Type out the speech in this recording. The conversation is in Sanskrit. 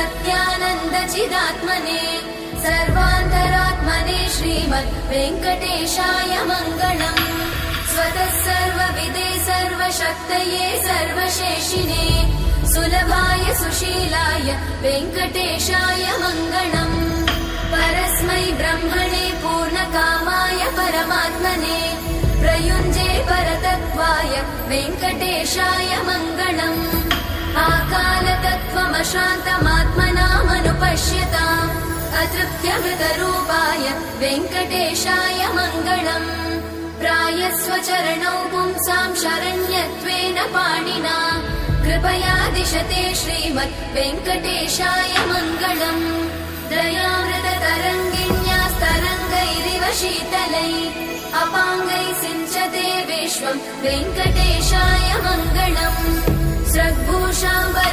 सत्यानन्दचिदात्मने सर्वान्तरात्मने श्रीमद् वेङ्कटेशाय मङ्गलम्। स्वतः सर्वविदे सर्वशक्तये सर्वशेषिने सुलभाय सुशीलाय वेङ्कटेशाय मङ्गलम्। परस्मै ब्रह्मणे पूर्णकामाय परमात्मने प्रयुञ्जे परतत्त्वाय वेङ्कटेशाय मङ्गलम्। आकालतत्त्वमशान्तमात्मनामनुपश्यताम् अतृप्त्यमृतरूपाय वेङ्कटेशाय मङ्गलम्। प्रायस्वचरणौ पुंसां शरण्यत्वेन पाणिना कृपया दिशते श्रीमद् वेङ्कटेशाय मङ्गलम्। दयामृततरङ्गिण्यास्तरङ्गैरिव शीतलै अपाङ्गैः सिञ्चते विश्वं वेङ्कटेशाय मङ्गलम्। स्रग्भूषाम्बर